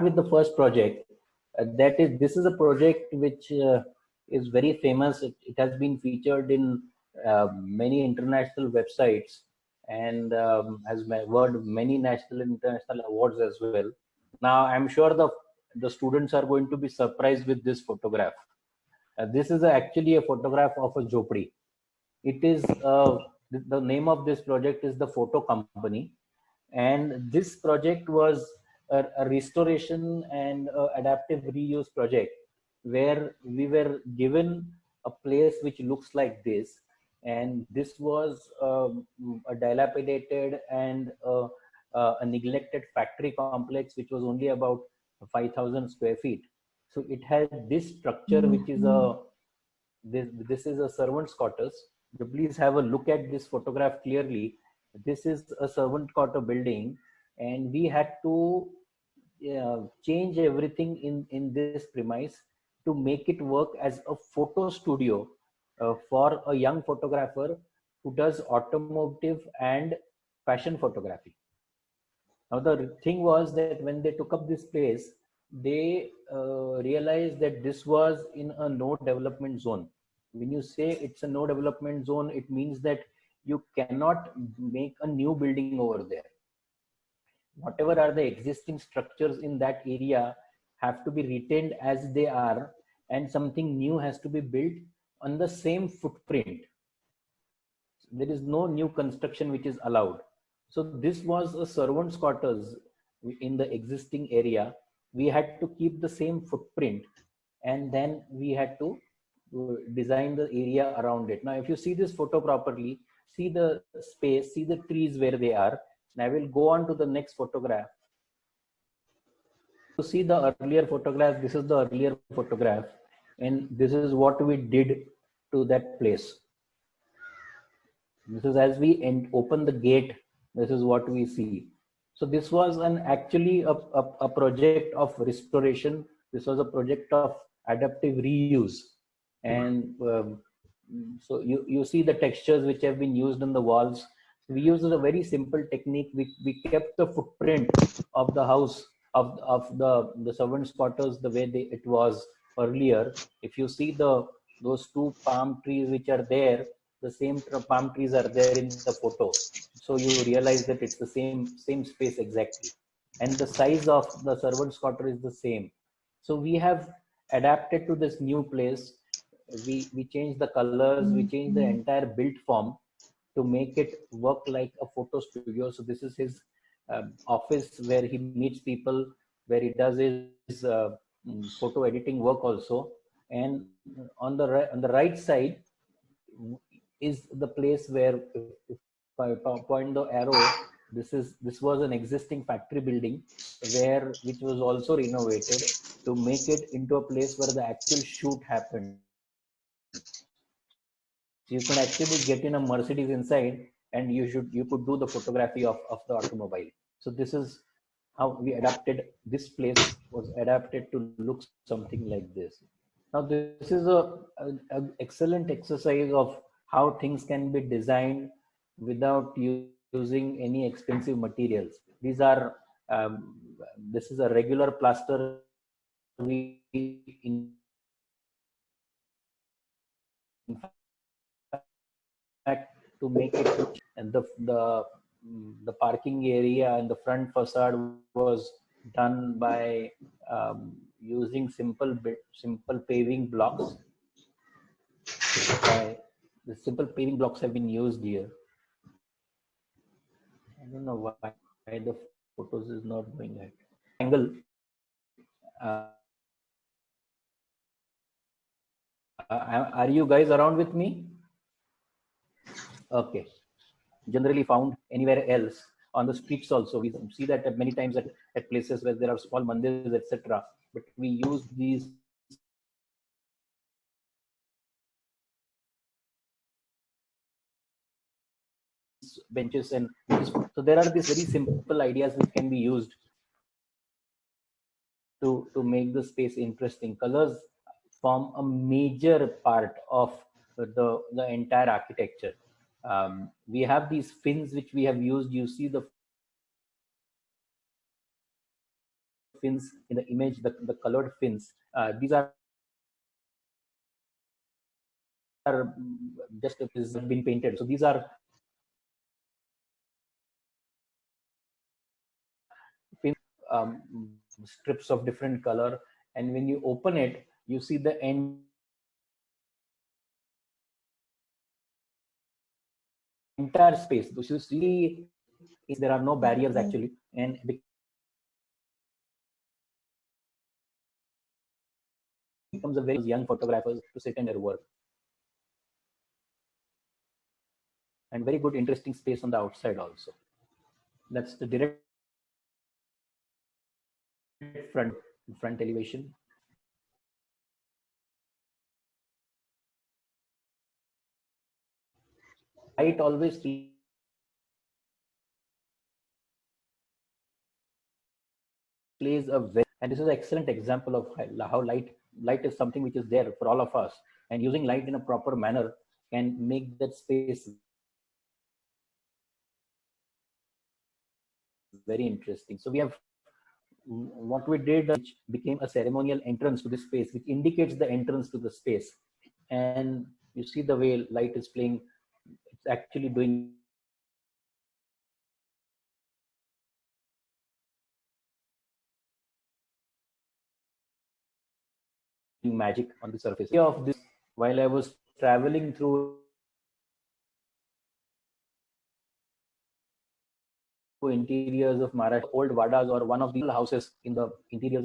with the first project. This is a project which is very famous. It has been featured in many international websites and has won many national and international awards as well. Now, I'm sure the students are going to be surprised with this photograph. This is actually a photograph of a jhopdi. It is the name of this project is the Photo Company, and this project was a restoration and adaptive reuse project where we were given a place which looks like this, and this was a dilapidated and a neglected factory complex which was only about 5,000 square feet. So it had this structure which is this is a servant's quarters. You please have a look at this photograph clearly. This is a servant quarter building, and we had to change everything in this premise to make it work as a photo studio for a young photographer who does automotive and fashion photography. Now the thing was that when they took up this place, they realized that this was in a no development zone. When you say it's a no development zone, it means that you cannot make a new building over there. Whatever are the existing structures in that area have to be retained as they are, and something new has to be built on the same footprint. There is no new construction which is allowed. So this was a servant's quarters in the existing area. We had to keep the same footprint, and then we had to design the area around it. Now, if you see this photo properly, see the space, see the trees where they are. And I will go on to the next photograph. To see the earlier photograph, this is the earlier photograph, and this is what we did to that place. This is as we open the gate, this is what we see. So this was actually a project of restoration. This was a project of adaptive reuse. And so you see the textures which have been used on the walls. We used a very simple technique. We kept the footprint of the house, of the servants' quarters the way it was earlier. If you see those two palm trees which are there, the same palm trees are there in the photo. So you realize that it's the same space exactly. And the size of the servants' quarter is the same. So we have adapted to this new place. We changed the colors, we changed the entire built form to make it work like a photo studio. So this is his office where he meets people, where he does his photo editing work also. And on the right side is the place where, if I point the arrow, this was an existing factory building which was also renovated to make it into a place where the actual shoot happened. So you could actually get in a Mercedes inside, and you could do the photography of the automobile. So this is how we adapted. This place was adapted to look something like this. Now this is a excellent exercise of how things can be designed without using any expensive materials. This is a regular plaster we in fact to make it, and the parking area and the front facade was done by using simple paving blocks. The simple paving blocks have been used here. I don't know why the photos is not going ahead. Angle. Are you guys around with me? Okay. Generally found anywhere else on the streets also. We see that many times at places where there are small mandirs, etc. But we use these benches and so there are these very simple ideas which can be used to make the space interesting. Colors form a major part of the entire architecture. We have these fins which we have used. You see the fins in the image, the colored fins, these are just been painted. So these are fin, strips of different color, and when you open it, you see the entire space. So you see, there are no barriers actually, and becomes a very young photographers to sit and their work, and very good interesting space on the outside also. That's the direct front elevation. Light always plays a very, and this is an excellent example of how light is something which is there for all of us, and using light in a proper manner can make that space very interesting. So we have, what we did, which became a ceremonial entrance to the space, which indicates the entrance to the space. And you see the way light is playing, it's actually doing magic on the surface of this. While I was traveling through interiors of Maharashtra, old Vadas or one of the houses in the interiors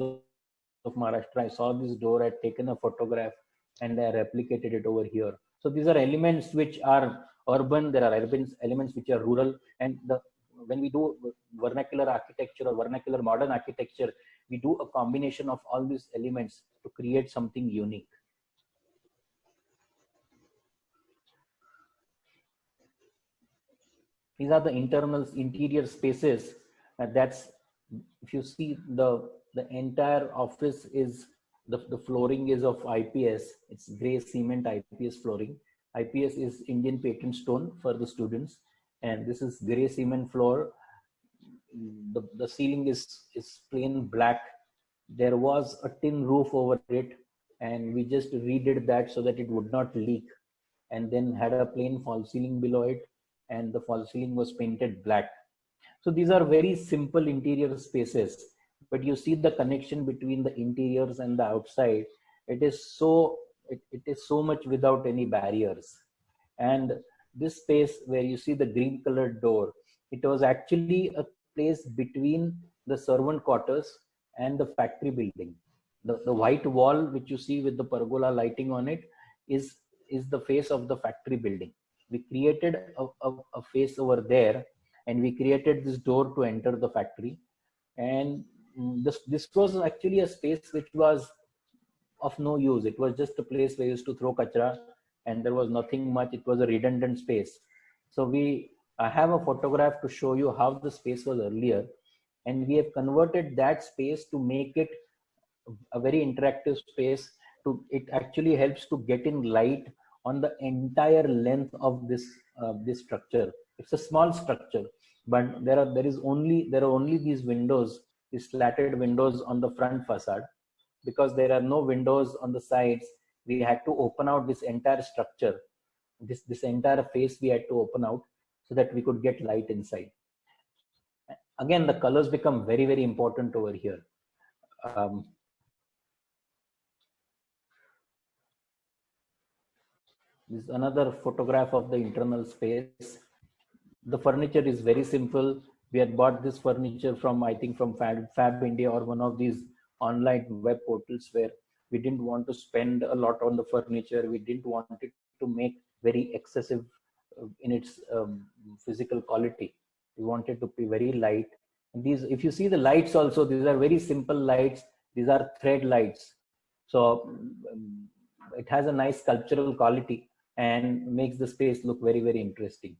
of Maharashtra, I saw this door, I'd taken a photograph and I replicated it over here. So these are elements which are urban, there are urban elements which are rural, and when we do vernacular architecture or vernacular modern architecture, we do a combination of all these elements to create something unique. These are the interior spaces. That's, if you see the entire office is, the flooring is of IPS. It's gray cement IPS flooring. IPS is Indian patent stone for the students, and this is gray cement floor. The ceiling is plain black. There was a tin roof over it, and we just redid that so that it would not leak, and then had a plain false ceiling below it, and the false ceiling was painted black. So these are very simple interior spaces, but you see the connection between the interiors and the outside. It is so, it is so much without any barriers. And this space where you see the green colored door, it was actually a place between the servant quarters and the factory building. The white wall which you see with the pergola lighting on it is the face of the factory building. We created a face over there, and we created this door to enter the factory. And this was actually a space which was of no use. It was just a place where we used to throw kachra, and there was nothing much. It was a redundant space. So I have a photograph to show you how the space was earlier, and we have converted that space to make it a very interactive space. It actually helps to get in light on the entire length of this structure. It's a small structure, but there are only these windows, these slatted windows on the front facade. Because there are no windows on the sides, we had to open out this entire structure, this entire face we had to open out, so that we could get light inside. Again, the colors become very, very important over here. This is another photograph of the internal space. The furniture is very simple. We had bought this furniture from, I think, from Fab India or one of these online web portals, where we didn't want to spend a lot on the furniture. We didn't want it to make very excessive in its physical quality. We wanted to be very light. And these, if you see the lights also, these are very simple lights. These are thread lights. So it has a nice sculptural quality and makes the space look very, very interesting.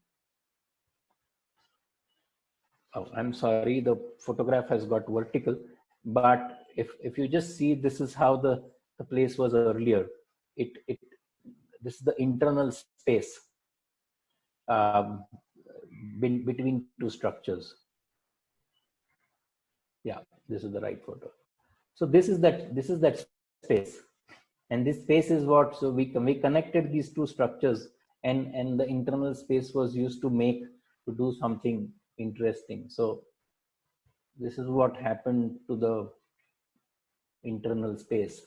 Oh, I'm sorry, the photograph has got vertical, but if you just see, this is how the place was earlier. This is the internal space between two structures. Yeah, this is the right photo. So this is that space, and this space is what, so we connected these two structures, and the internal space was used to do something interesting. So this is what happened to the internal space.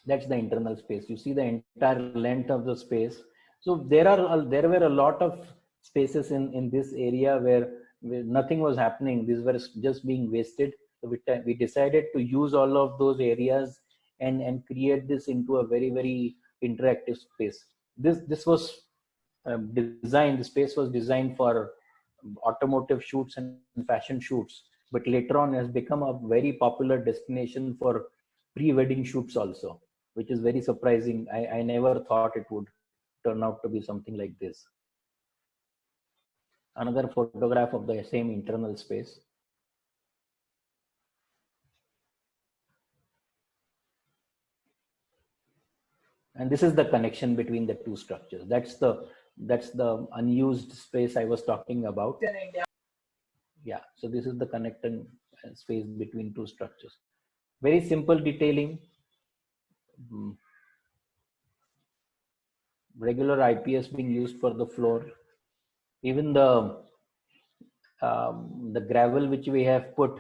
That's the internal space. You see the entire length of the space. So there were a lot of spaces in this area where nothing was happening. These were just being wasted. So we decided to use all of those areas and create this into a very interactive space. This was designed. The space was designed for automotive shoots and fashion shoots, but later on has become a very popular destination for pre-wedding shoots also, which is very surprising. I never thought it would turn out to be something like this. Another photograph of the same internal space. And this is the connection between the two structures. That's the unused space I was talking about. Yeah, so this is the connecting space between two structures. Very simple detailing. Regular IPS being used for the floor. Even the gravel which we have put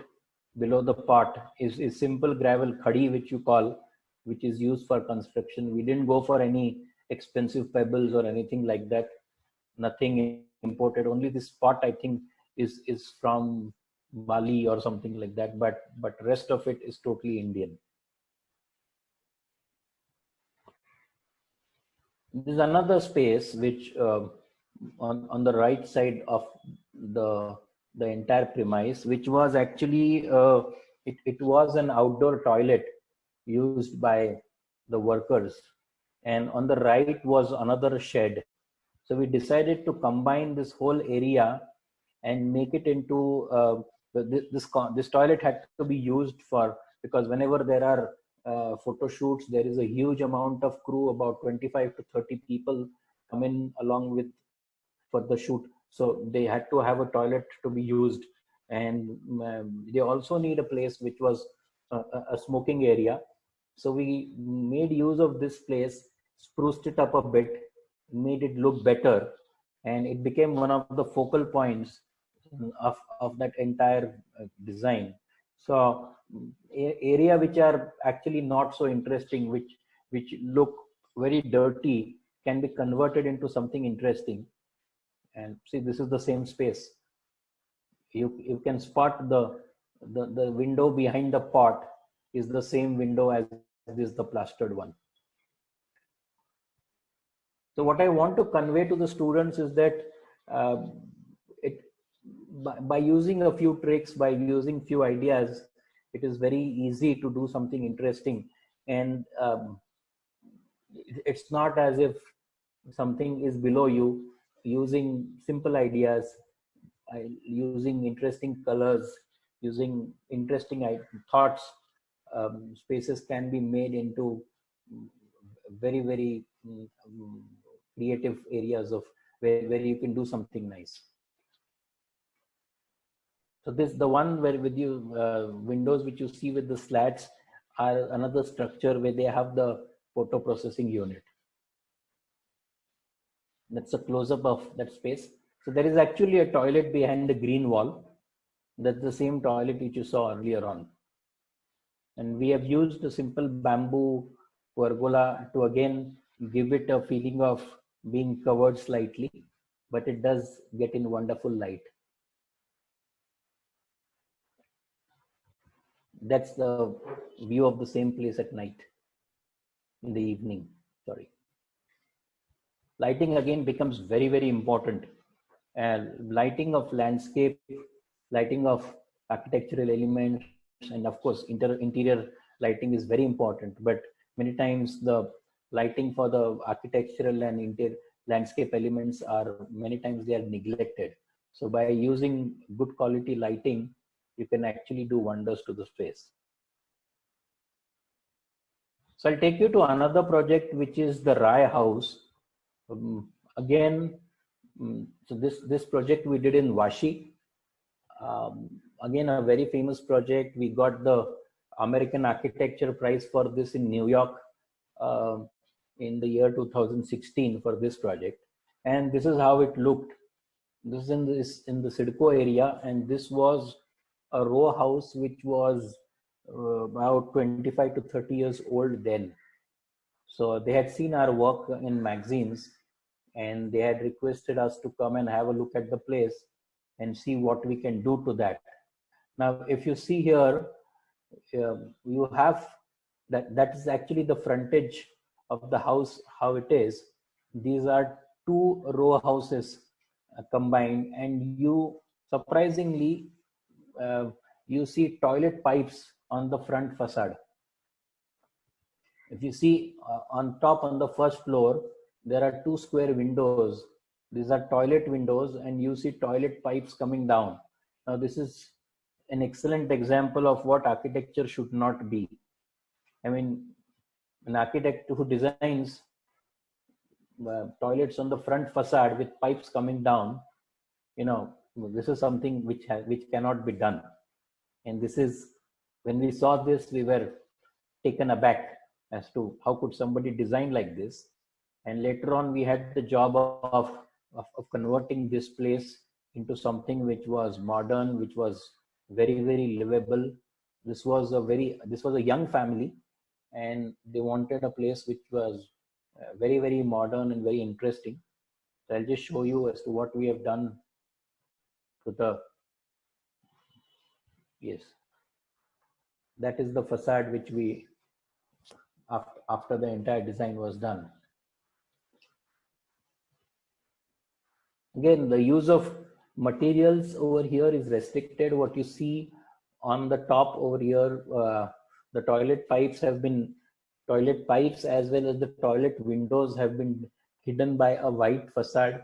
below the pot is simple gravel khadi, which you call, which is used for construction. We didn't go for any expensive pebbles or anything like that. Nothing imported. Only this pot, I think, is from Bali or something like that. But rest of it is totally Indian. This is another space which on the right side of the entire premise, which was actually it was an outdoor toilet used by the workers, and on the right was another shed. So we decided to combine this whole area and make it into this toilet had to be used for, because whenever there are photo shoots, there is a huge amount of crew, about 25 to 30 people come in along with for the shoot. So they had to have a toilet to be used, and they also need a place which was a smoking area. So we made use of this place, spruced it up a bit, made it look better, and it became one of the focal points of that entire design. So area which are actually not so interesting, which look very dirty, can be converted into something interesting. And see, this is the same space. You can spot the window behind the pot is the same window as this, the plastered one. So what I want to convey to the students is that uh, it by using a few tricks, by using few ideas, it is very easy to do something interesting. And it's not as if something is below you. Using simple ideas, using interesting colors, using interesting thoughts, spaces can be made into very creative areas of where you can do something nice. So this, the one where with you windows which you see with the slats, are another structure where they have the photo processing unit. That's a close-up of that space. So there is actually a toilet behind the green wall. That's the same toilet which you saw earlier on. And we have used a simple bamboo pergola to again give it a feeling of being covered slightly, but it does get in wonderful light. That's the view of the same place at night, in the evening. Sorry. Lighting again becomes very important. Lighting of landscape, lighting of architectural elements, and of course interior lighting is very important. But many times the lighting for the architectural and interior landscape elements are, many times they are neglected. So by using good quality lighting, you can actually do wonders to the space. So I'll take you to another project, which is the Rai House. Again, So this project we did in Vashi. Again, a very famous project. We got the American Architecture Prize for this in New York uh, in the year 2016 for this project. And this is how it looked. This is in the Sidco area, and this was a row house which was about 25 to 30 years old then. So they had seen our work in magazines, and they had requested us to come and have a look at the place and see what we can do to that. Now, if you see here, you have that is actually the frontage of the house, how it is. These are two row houses combined, and you surprisingly uh, you see toilet pipes on the front facade. If you see on top on the first floor, there are two square windows. These are toilet windows, and you see toilet pipes coming down. Now, this is an excellent example of what architecture should not be. I mean, an architect who designs toilets on the front facade with pipes coming down, this is something which cannot be done. And this is, when we saw this, we were taken aback as to how could somebody design like this. And later on, we had the job of converting this place into something which was modern, which was very, very livable. This was a young family, and they wanted a place which was very, very modern and very interesting. So I'll just show you as to what we have done to the, yes, that is the facade which we, after the entire design was done. Again, the use of materials over here is restricted. What you see on the top over here, the toilet pipes as well as the toilet windows have been hidden by a white facade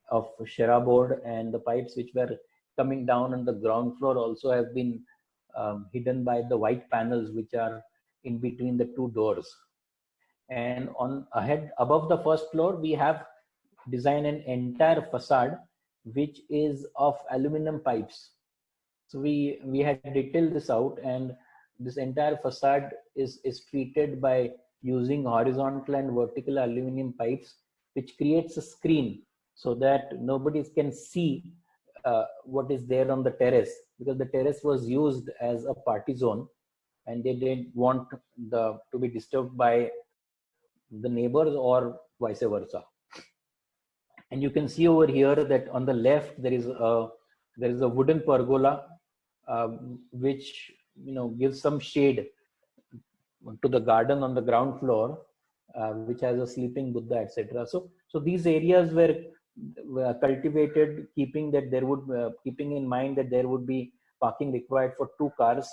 of Shera board, and the pipes which were coming down on the ground floor also have been hidden by the white panels which are in between the two doors. And on ahead above the first floor, we have designed an entire facade which is of aluminum pipes. So we had detailed this out, and this entire facade is treated by using horizontal and vertical aluminum pipes, which creates a screen so that nobody can see what is there on the terrace, because the terrace was used as a party zone, and they didn't want to be disturbed by the neighbors or vice versa. And you can see over here that on the left there is a wooden pergola which gives some shade to the garden on the ground floor, which has a sleeping Buddha, etc. So these areas were cultivated, keeping in mind that there would be parking required for two cars.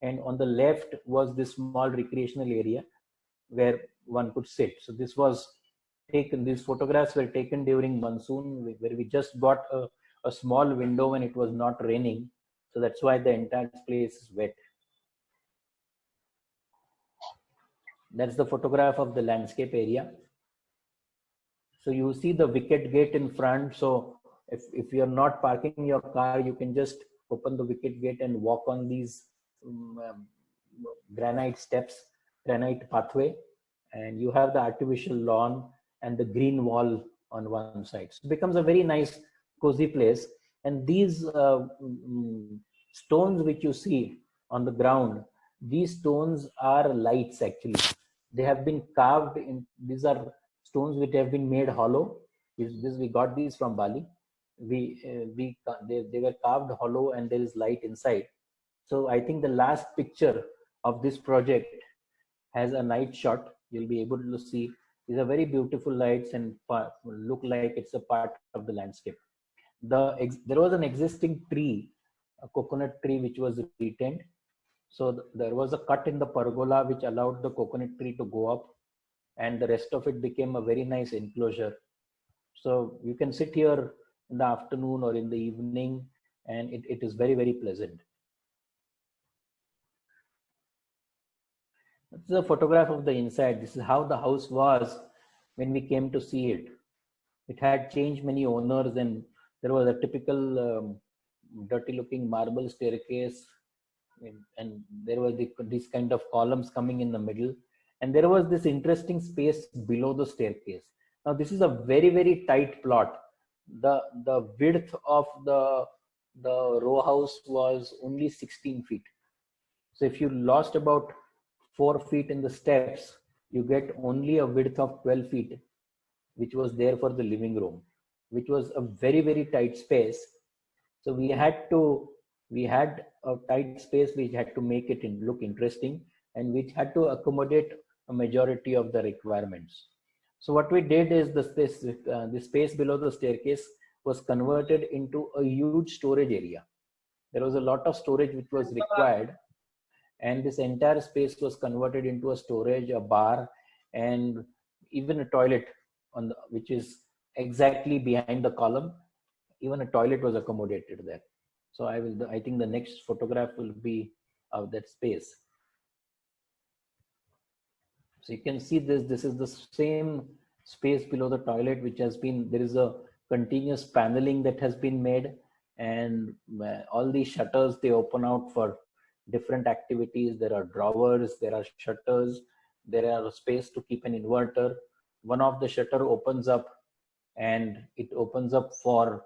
And on the left was this small recreational area where one could sit. So these photographs were taken during monsoon, where we just got a small window when it was not raining. So that's why the entire place is wet. That's the photograph of the landscape area. So you see the wicket gate in front. So if you're not parking your car, you can just open the wicket gate and walk on these granite steps, granite pathway, and you have the artificial lawn and the green wall on one side. So it becomes a very nice, cozy place. And these stones which you see on the ground, these stones are lights actually. They have been carved in, these are stones which have been made hollow. We got these from Bali. They were carved hollow, and there is light inside. So I think the last picture of this project has a night shot. You'll be able to see these are very beautiful lights and look like it's a part of the landscape. There was an existing tree, a coconut tree, which was retained. So there was a cut in the pergola which allowed the coconut tree to go up, and the rest of it became a very nice enclosure. So you can sit here in the afternoon or in the evening, and it is very, very pleasant. This is a photograph of the inside. This is how the house was when we came to see it. It had changed many owners, and there was a typical dirty looking marble staircase, and there were these kind of columns coming in the middle, and there was this interesting space below the staircase. Now this is a very, very tight plot. The width of the row house was only 16 feet. So if you lost about 4 feet in the steps, you get only a width of 12 feet, which was there for the living room, which was a very, very tight space. So we had a tight space which had to make it look interesting, and which had to accommodate a majority of the requirements. So what we did is the space below the staircase was converted into a huge storage area. There was a lot of storage which was required, and this entire space was converted into a storage, a bar, and even a toilet which is exactly behind the column. Even a toilet was accommodated there. So I think the next photograph will be of that space. So you can see this is the same space below the toilet, which has been, there is a continuous paneling that has been made, and all these shutters, they open out for different activities. There are drawers, there are shutters, there are space to keep an inverter. One of the shutter opens up, and it opens up for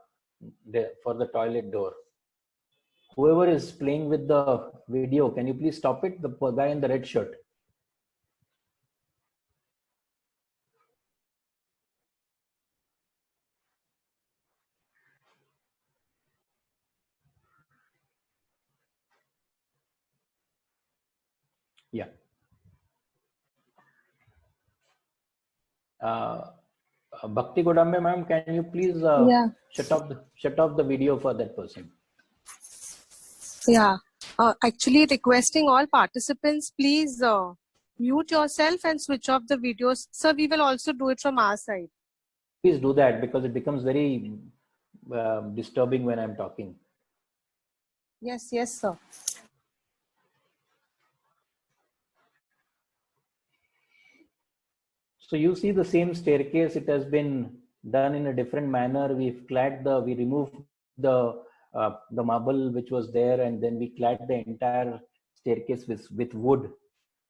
the toilet door. Whoever is playing with the video, can you please stop it? The guy in the red shirt. Yeah. Bhakti Godambe ma'am, can you please Yeah. shut off the video for that person? Yeah. Actually, requesting all participants, please mute yourself and switch off the videos. Sir, we will also do it from our side. Please do that, because it becomes very disturbing when I'm talking. Yes, yes, sir. So you see the same staircase, it has been done in a different manner. We removed the marble which was there, and then we clad the entire staircase with wood,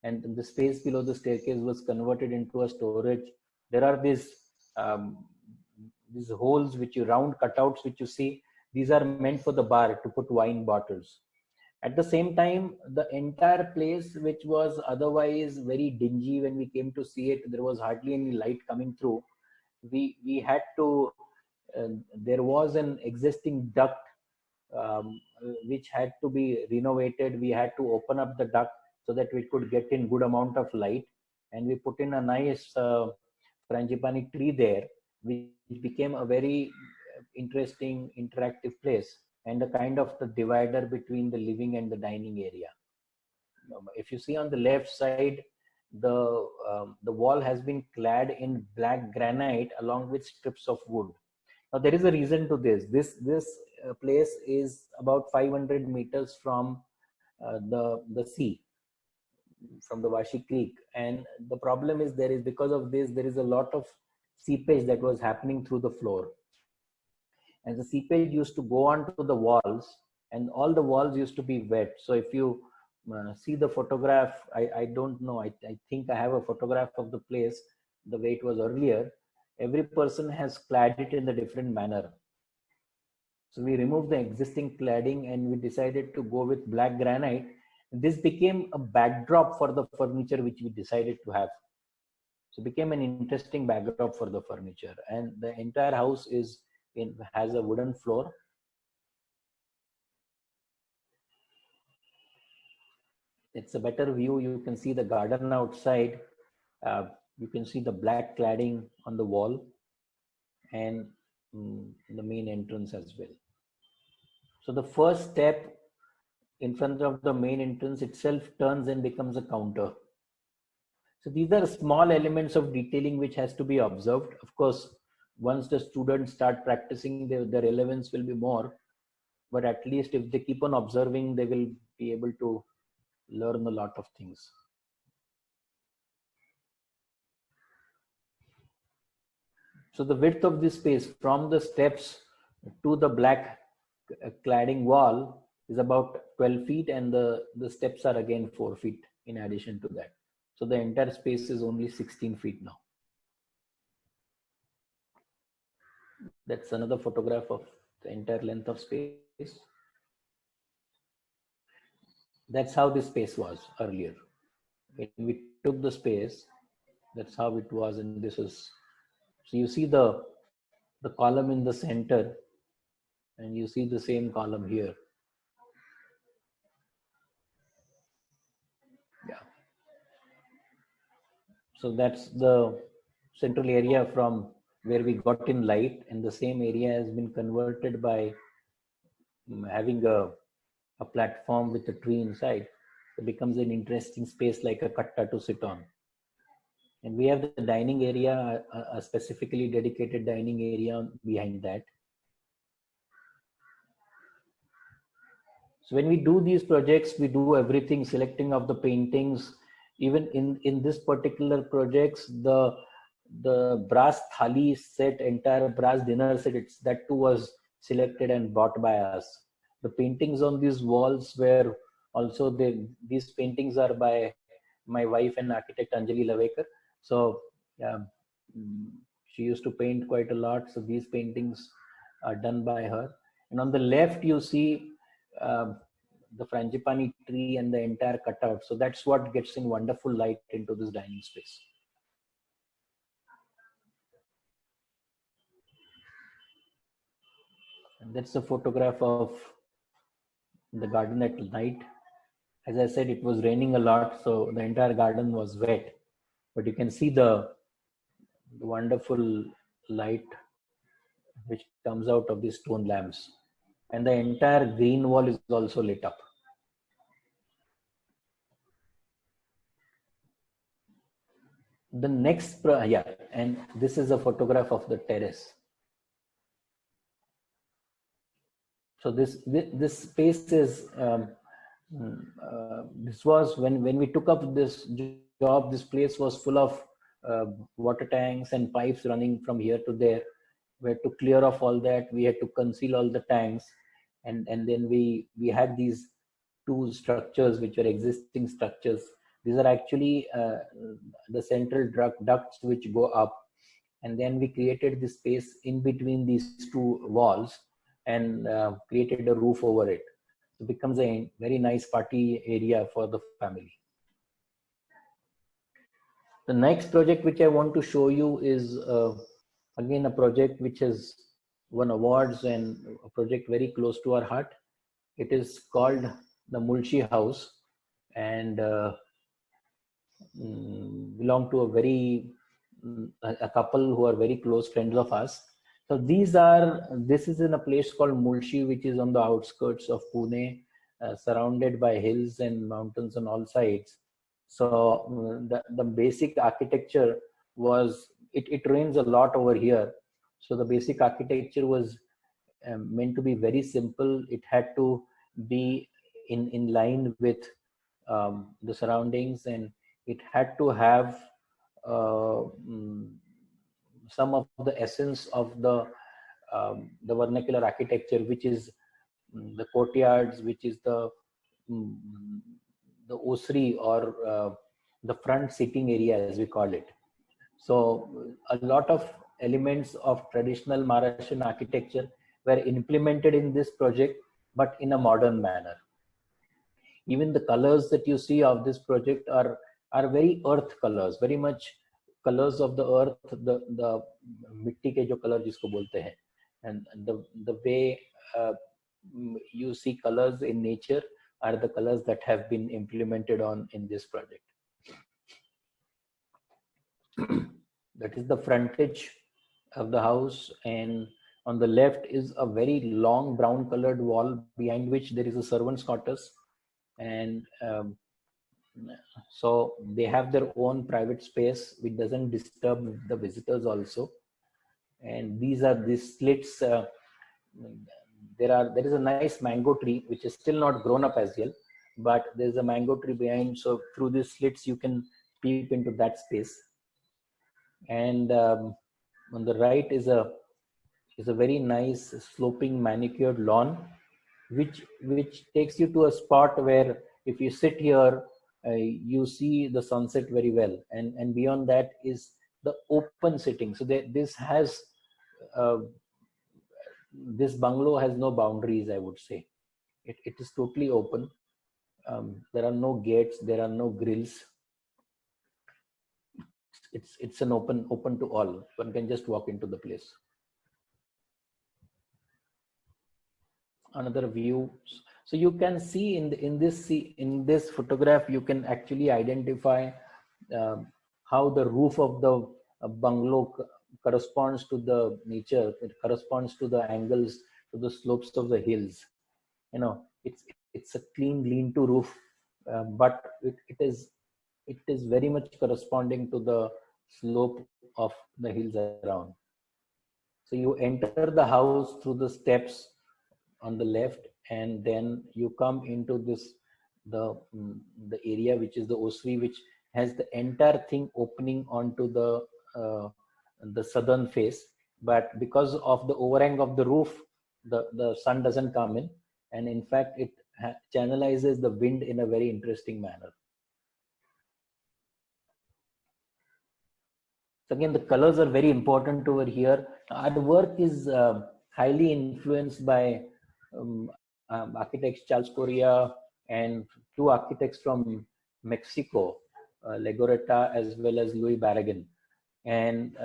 and the space below the staircase was converted into a storage. There are um, these holes, round cutouts which you see. These are meant for the bar to put wine bottles. At the same time, the entire place, which was otherwise very dingy, when we came to see it, there was hardly any light coming through. We had to, there was an existing duct which had to be renovated. We had to open up the duct so that we could get in good amount of light, and we put in a nice frangipani tree there, which became a very interesting interactive place, and a kind of the divider between the living and the dining area. If you see on the left side, the wall has been clad in black granite along with strips of wood. Now there is a reason to this. This place is about 500 meters from the sea, from the Vashi Creek, and the problem is, because of this, there is a lot of seepage that was happening through the floor, and the seepage used to go onto the walls, and all the walls used to be wet. So if you see the photograph, I don't know, I think I have a photograph of the place the way it was earlier. Every person has clad it in a different manner. So we removed the existing cladding, and we decided to go with black granite. This became a backdrop for the furniture which we decided to have. So it became an interesting backdrop for the furniture, and the entire house has a wooden floor. It's a better view. You can see the garden outside. You can see the black cladding on the wall, and the main entrance as well. So the first step in front of the main entrance itself turns and becomes a counter. So these are small elements of detailing which has to be observed. Of course, once the students start practicing, the relevance will be more. But at least if they keep on observing, they will be able to learn a lot of things. So the width of this space from the steps to the black cladding wall is about 12 feet, and the steps are again 4 feet in addition to that. So the entire space is only 16 feet now. That's another photograph of the entire length of space. That's how this space was earlier. When we took the space, that's how it was, and this is, so you see the column in the center, and you see the same column here. Yeah. So that's the central area from where we got in light, and the same area has been converted by having a platform with a tree inside. It becomes an interesting space like a katta to sit on. And we have the dining area, a specifically dedicated dining area behind that. So when we do these projects, we do everything, selecting of the paintings. Even in this particular projects, the brass thali set, entire brass dinner set, that too was selected and bought by us. The paintings on these walls were also, these paintings are by my wife and architect Anjali Lavekar. So she used to paint quite a lot. So these paintings are done by her. And on the left, you see the frangipani tree and the entire cutout. So that's what gets in wonderful light into this dining space. And that's a photograph of the garden at night. As I said, it was raining a lot, so the entire garden was wet. But you can see the wonderful light which comes out of these stone lamps. And the entire green wall is also lit up. The next, and this is a photograph of the terrace. So this space is, this was when we took up this job, this place was full of water tanks and pipes running from here to there. We had to clear off all that. We had to conceal all the tanks, and then we had these two structures which are existing structures. These are actually the central ducts which go up, and then we created this space in between these two walls and created a roof over it. It becomes a very nice party area for the family. The next project which I want to show you is again a project which has won awards and a project very close to our heart. It is called the Mulshi House, and belong to a couple who are very close friends of us. So this is in a place called Mulshi, which is on the outskirts of Pune, surrounded by hills and mountains on all sides. So the basic architecture was, it rains a lot over here. So the basic architecture was meant to be very simple. It had to be in line with the surroundings, and it had to have some of the essence of the vernacular architecture, which is the courtyards, which is the osri, or the front sitting area as we call it. So a lot of elements of traditional Maharashtrian architecture were implemented in this project, but in a modern manner. Even the colors that you see of this project are very earth colors, very much colors of the earth, the mitti ke jo color jisko bolte hain, and the way you see colors in nature are the colors that have been implemented in this project. That is the frontage of the house, and on the left is a very long brown colored wall behind which there is a servant's quarters, and so they have their own private space which doesn't disturb the visitors also. And these slits, there is a nice mango tree which is still not grown up as well, but there's a mango tree behind, so through these slits you can peep into that space. And on the right is a very nice sloping manicured lawn, which takes you to a spot where if you sit here, you see the sunset very well, and beyond that is the open sitting. So this has uh, this bungalow has no boundaries, I would say. It is totally open. There are no gates, there are no grills. It's an open to all. One can just walk into the place. Another view. So you can see in this photograph, you can actually identify how the roof of the bungalow corresponds to the nature. It corresponds to the angles, to the slopes of the hills. You know, it's a clean lean-to roof, but it is very much corresponding to the slope of the hills around. So you enter the house through the steps on the left, and then you come into the area which is the ossuary, which has the entire thing opening onto the southern face. But because of the overhang of the roof, the sun doesn't come in, and in fact it channelizes the wind in a very interesting manner. So again, the colors are very important over here. Our work is highly influenced by architects Charles Correa and two architects from Mexico, Legorreta as well as Louis Barragan. And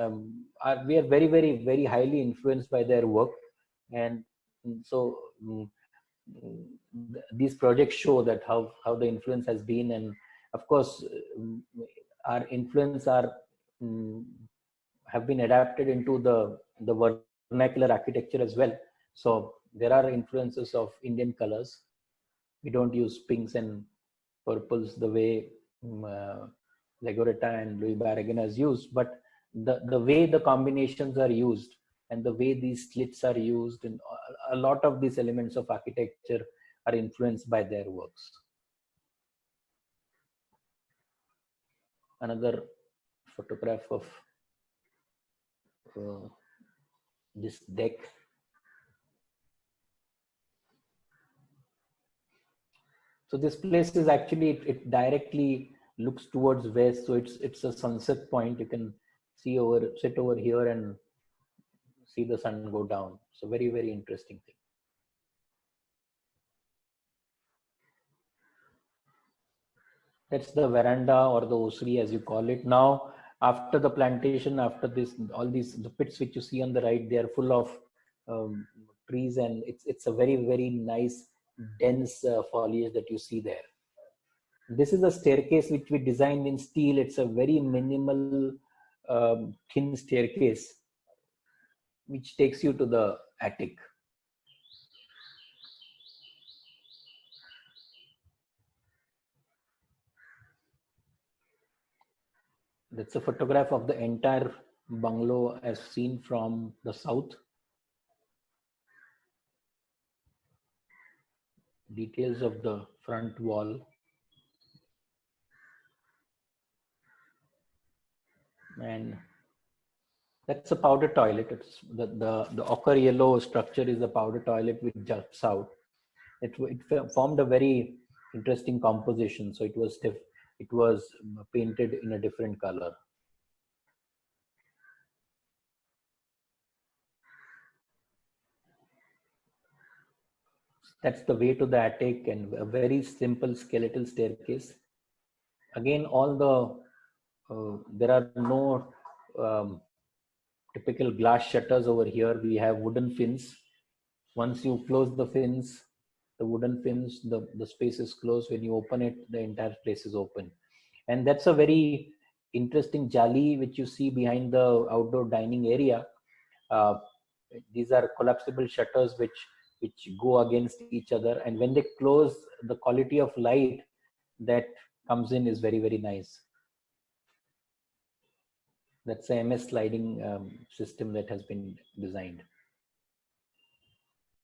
we are very, very, very highly influenced by their work. And so these projects show that how the influence has been. And of course, our influence have been adapted into the vernacular architecture as well. So there are influences of Indian colors. We don't use pinks and purples the way Legorreta and Louis Barragan has used, but the way the combinations are used and the way these slits are used, and a lot of these elements of architecture are influenced by their works. Another photograph of this deck. So this place is actually, it directly looks towards west. So it's a sunset point. You can sit over here and see the sun go down. So very, very interesting thing. That's the veranda or the ossuary as you call it. Now, after the plantation, after this, all these, the pits which you see on the right, they are full of trees, and it's a very, very nice dense foliage that you see there. This is a staircase which we designed in steel. It's a very minimal thin staircase which takes you to the attic. That's a photograph of the entire bungalow as seen from the south. Details of the front wall. And that's a powder toilet. It's the ochre yellow structure is the powder toilet which juts out. It formed a very interesting composition. So it was painted in a different color. That's the way to the attic, and a very simple skeletal staircase. Again, all there are no typical glass shutters over here. We have wooden fins. Once you close the fins, the wooden fins, the space is closed. When you open it, the entire place is open. And that's a very interesting jali which you see behind the outdoor dining area. These are collapsible shutters which go against each other, and when they close, the quality of light that comes in is very, very nice. That's a MS sliding system that has been designed.